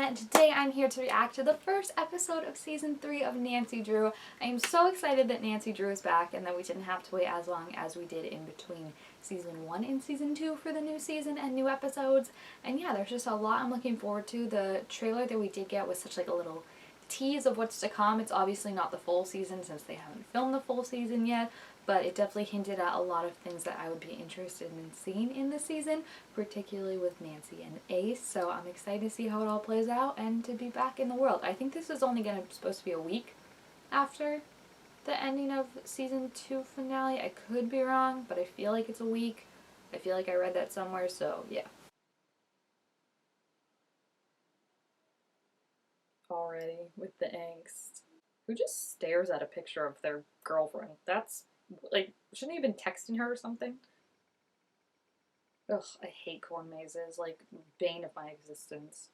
and today I'm here to react to the first episode of season 3 of Nancy Drew. I am so excited that Nancy Drew is back and that we didn't have to wait as long as we did in between season 1 and season 2 for the new season and new episodes. And yeah, there's just a lot I'm looking forward to. The trailer that we did get was such like a little tease of what's to come. It's obviously not the full season since they haven't filmed the full season yet, but it definitely hinted at a lot of things that I would be interested in seeing in the season, particularly with Nancy and Ace. So I'm excited to see how it all plays out and to be back in the world. I think this is only supposed to be a week after the ending of season 2 finale. I could be wrong, but I feel like it's a week. I feel like I read that somewhere, so yeah. Already with the angst. Who just stares at a picture of their girlfriend? That's like, shouldn't he have been texting her or something? Ugh, I hate corn mazes, like, bane of my existence.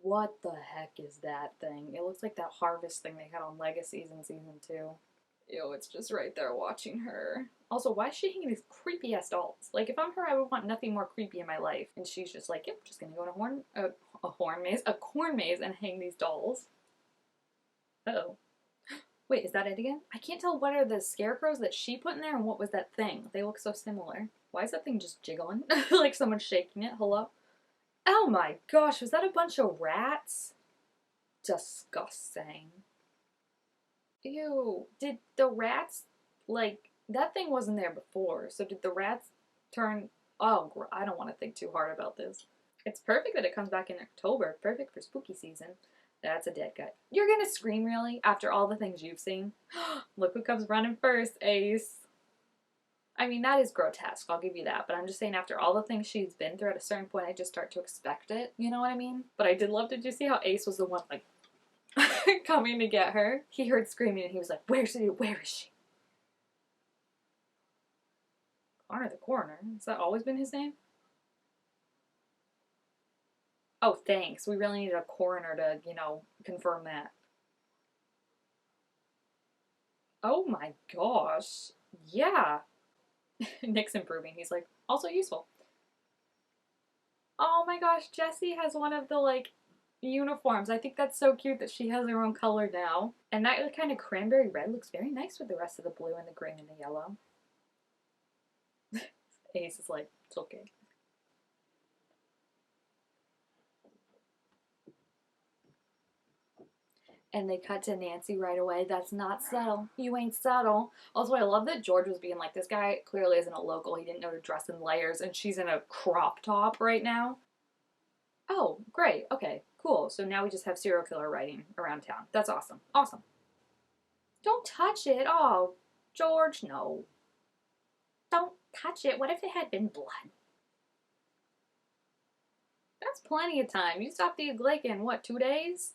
What the heck is that thing? It looks like that harvest thing they had on Legacies in season 2. Ew, it's just right there watching her. Also, why is she hanging these creepy ass dolls? Like, if I'm her, I would want nothing more creepy in my life. And she's just like, yep, just gonna go in a corn maze and hang these dolls. Uh-oh. Wait, is that it again? I can't tell what are the scarecrows that she put in there and what was that thing. They look so similar. Why is that thing just jiggling? Like someone's shaking it. Hello? Oh my gosh, was that a bunch of rats? Disgusting. Ew. Did the rats, like, that thing wasn't there before, so did the rats turn... Oh, I don't want to think too hard about this. It's perfect that it comes back in October. Perfect for spooky season. That's a dead guy. You're gonna scream, really? After all the things you've seen? Look who comes running first, Ace. I mean, that is grotesque, I'll give you that, but I'm just saying after all the things she's been through, at a certain point I just start to expect it, you know what I mean? But I did love, did you see how Ace was the one, like, coming to get her? He heard screaming and he was like, where is she? Connor the Coroner? Has that always been his name? Oh, thanks. We really needed a coroner to, you know, confirm that. Oh my gosh. Yeah. Nick's improving. He's like, also useful. Oh my gosh, Jessie has one of the, like, uniforms. I think that's so cute that she has her own color now. And that kind of cranberry red looks very nice with the rest of the blue and the green and the yellow. Ace is like, it's okay. And they cut to Nancy right away. That's not subtle. You ain't subtle. Also, I love that George was being like, this guy clearly isn't a local. He didn't know to dress in layers, and she's in a crop top right now. Oh, great. Okay, cool. So now we just have serial killer riding around town. That's awesome. Awesome. Don't touch it. Oh, George, no. Don't touch it. What if it had been blood? That's plenty of time. You stopped the Glyc in, what, 2 days?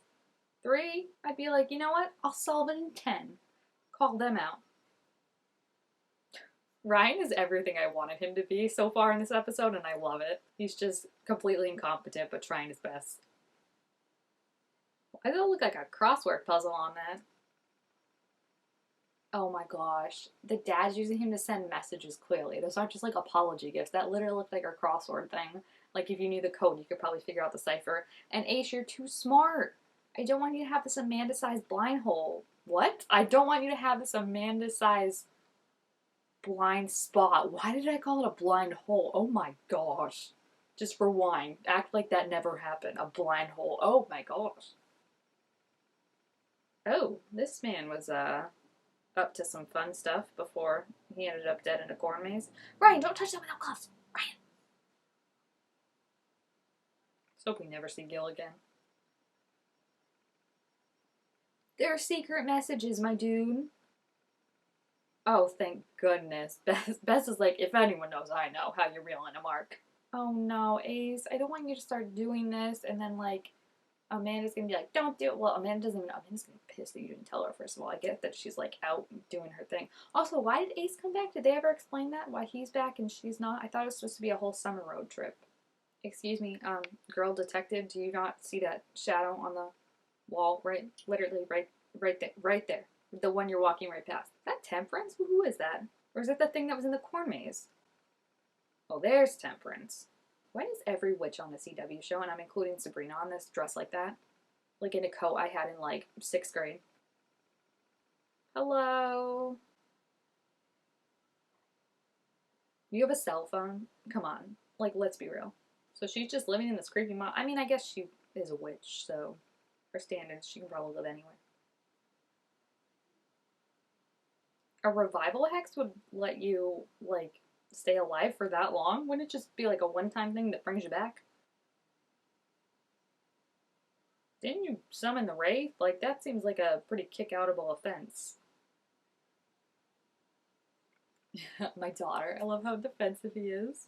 3? I'd be like, you know what? I'll solve it in 10. Call them out. Ryan is everything I wanted him to be so far in this episode, and I love it. He's just completely incompetent, but trying his best. Why does it look like a crossword puzzle on that? Oh my gosh. The dad's using him to send messages, clearly. Those aren't just like apology gifts. That literally looked like a crossword thing. Like if you knew the code, you could probably figure out the cipher. And Ace, you're too smart. I don't want you to have this Amanda-sized blind hole. What? I don't want you to have this Amanda-sized blind spot. Why did I call it a blind hole? Oh my gosh. Just rewind. Act like that never happened. A blind hole. Oh my gosh. Oh, this man was, up to some fun stuff before he ended up dead in a corn maze. Ryan, don't touch that without gloves. Ryan. Let's hope we never see Gil again. There are secret messages, my dude. Oh, thank goodness. Bess is like, if anyone knows, I know how you're reeling a mark. Oh no, Ace, I don't want you to start doing this and then, like, Amanda's gonna be like, don't do it. Well, Amanda's gonna be pissed that you didn't tell her, first of all. I get that she's, like, out doing her thing. Also, why did Ace come back? Did they ever explain that? Why he's back and she's not? I thought it was supposed to be a whole summer road trip. Excuse me, girl detective, do you not see that shadow on the wall? Right, literally right there. The one you're walking right past. Is that Temperance? Who is that? Or is it the thing that was in the corn maze? Oh, there's Temperance. When is every witch on the CW show, and I'm including Sabrina on this, dressed like that? Like in a coat I had in like 6th grade. Hello? You have a cell phone? Come on. Like, let's be real. So she's just living in this creepy mom. I mean, I guess she is a witch, so her standards, she can probably live anywhere. A revival hex would let you, like, stay alive for that long? Wouldn't it just be like a one-time thing that brings you back? Didn't you summon the Wraith? Like, that seems like a pretty kick-outable offense. My daughter. I love how defensive he is.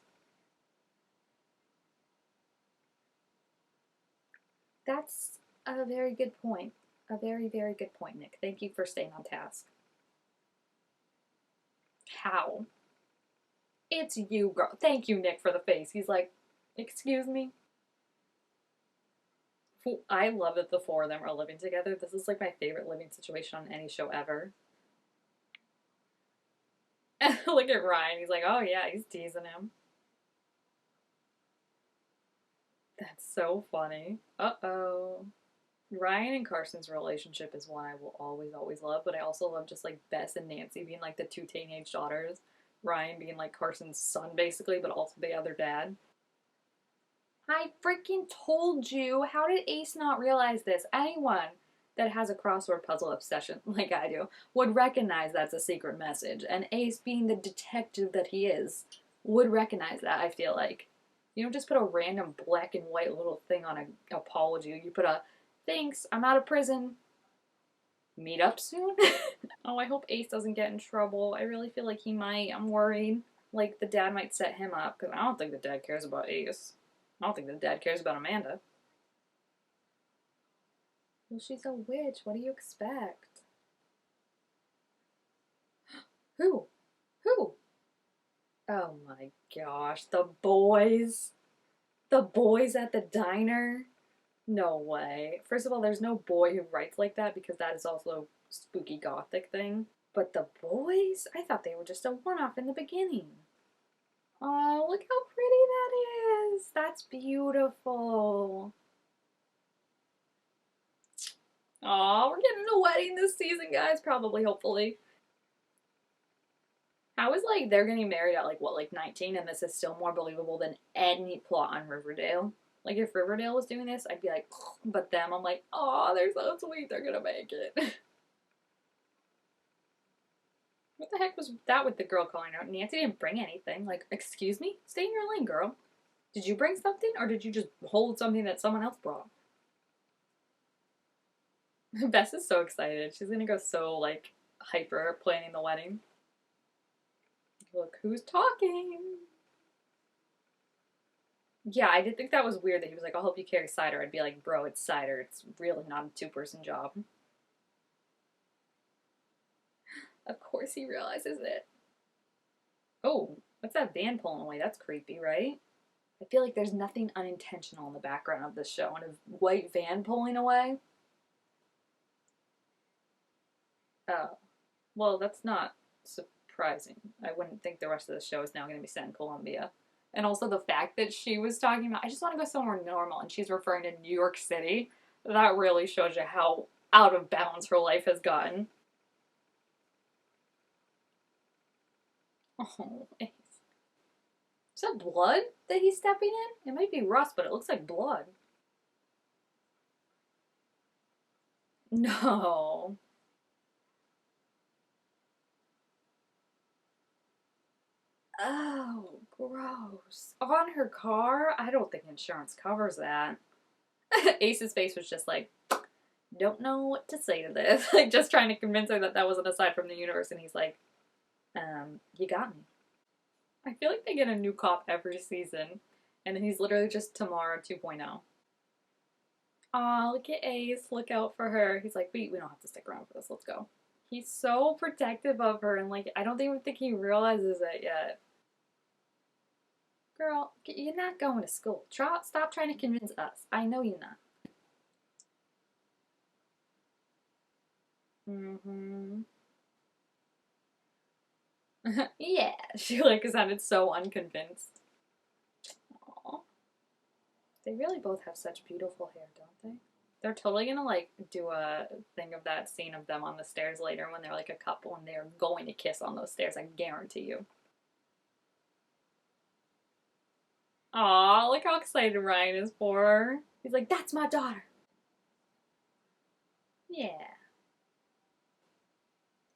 That's a very good point. A very, very good point, Nick. Thank you for staying on task. How? It's you, girl. Thank you, Nick, for the face. He's like, excuse me? I love that the four of them are living together. This is like my favorite living situation on any show ever. Look at Ryan. He's like, oh yeah, he's teasing him. That's so funny. Uh-oh. Ryan and Carson's relationship is one I will always, always love, but I also love just like Bess and Nancy being like the two teenage daughters. Ryan being like Carson's son, basically, but also the other dad. I freaking told you! How did Ace not realize this? Anyone that has a crossword puzzle obsession, like I do, would recognize that's a secret message. And Ace, being the detective that he is, would recognize that, I feel like. You don't just put a random black and white little thing on an apology. You put a, thanks, I'm out of prison. Meet up soon? Oh, I hope Ace doesn't get in trouble. I really feel like he might. I'm worried. Like, the dad might set him up, because I don't think the dad cares about Ace. I don't think the dad cares about Amanda. Well, she's a witch. What do you expect? Who? Who? Oh my gosh. The boys. The boys at the diner? No way. First of all, there's no boy who writes like that because that is also a spooky gothic thing. But the boys? I thought they were just a one-off in the beginning. Oh, look how pretty that is. That's beautiful. Oh, we're getting a wedding this season, guys. Probably, hopefully. How is, like, they're getting married at, like, what, like 19, and this is still more believable than any plot on Riverdale? Like, if Riverdale was doing this, I'd be like, but them, I'm like, oh, they're so sweet, they're gonna make it. What the heck was that with the girl calling out? Nancy didn't bring anything. Like, excuse me? Stay in your lane, girl. Did you bring something, or did you just hold something that someone else brought? Bess is so excited. She's gonna go so, like, hyper planning the wedding. Look who's talking. Yeah, I did think that was weird that he was like, I'll help you carry cider. I'd be like, bro, it's cider. It's really not a two-person job. Of course he realizes it. Oh, what's that van pulling away? That's creepy, right? I feel like there's nothing unintentional in the background of this show, and a white van pulling away. Oh, well, that's not surprising. I wouldn't think the rest of the show is now going to be set in Colombia. And also the fact that she was talking about, I just want to go somewhere normal, and she's referring to New York City. That really shows you how out of bounds her life has gotten. Oh, Ace. Is that blood that he's stepping in? It might be rust, but it looks like blood. No. Oh, gross. On her car? I don't think insurance covers that. Ace's face was just like, don't know what to say to this. Like, just trying to convince her that that wasn't aside from the universe, and he's like, you got me. I feel like they get a new cop every season, and he's literally just Tamara 2.0. Aw, look at Ace, look out for her. He's like, we don't have to stick around for this, let's go. He's so protective of her, and like, I don't even think he realizes it yet. Girl, you're not going to school. Stop trying to convince us. I know you're not. Mm-hmm. Yeah, she like sounded so unconvinced. Aww. They really both have such beautiful hair, don't they? They're totally gonna like do a thing of that scene of them on the stairs later when they're like a couple and they're going to kiss on those stairs, I guarantee you. Aw, look how excited Ryan is for her. He's like, that's my daughter. Yeah.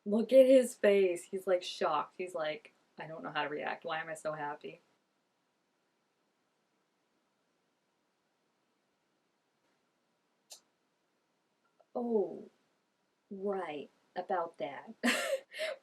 Look at his face. He's like shocked. He's like, I don't know how to react. Why am I so happy? Oh, right. About that.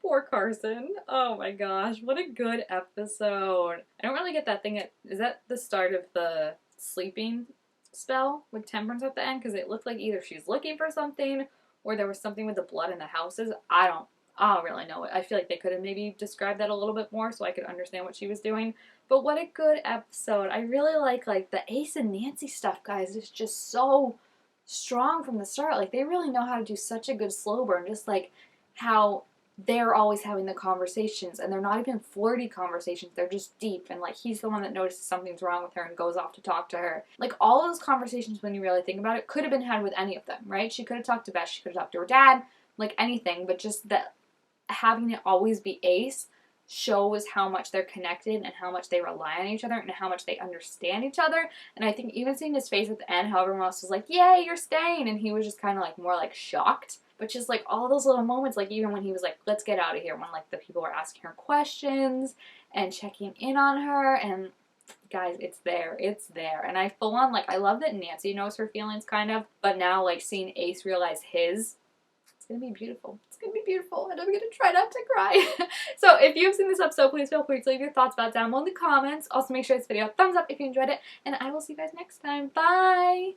Poor Carson. Oh my gosh, what a good episode. I don't really get that thing. Is that the start of the sleeping spell with Temperance at the end? Because it looked like either she's looking for something or there was something with the blood in the houses. I don't really know. I feel like they could have maybe described that a little bit more so I could understand what she was doing. But what a good episode. I really like the Ace and Nancy stuff, guys. It's just so strong from the start. Like, they really know how to do such a good slow burn. Just like how they're always having the conversations, and they're not even flirty conversations, they're just deep, and like he's the one that notices something's wrong with her and goes off to talk to her. Like, all those conversations, when you really think about it, could have been had with any of them, right? She could have talked to Beth, she could have talked to her dad, like anything, but just that having it always be Ace shows how much they're connected and how much they rely on each other and how much they understand each other. And I think even seeing his face at the end, how everyone else was like, yay, you're staying, and he was just kind of like more like shocked. But just like all those little moments, like even when he was like, let's get out of here, when like the people were asking her questions and checking in on her, and guys, it's there. It's there. And I full on, like, I love that Nancy knows her feelings kind of, but now like seeing Ace realize his, it's gonna be beautiful. It's gonna be beautiful, and I'm gonna try not to cry. So if you've seen this episode, please feel free to leave your thoughts about it down below in the comments. Also, make sure this video thumbs up if you enjoyed it, and I will see you guys next time. Bye!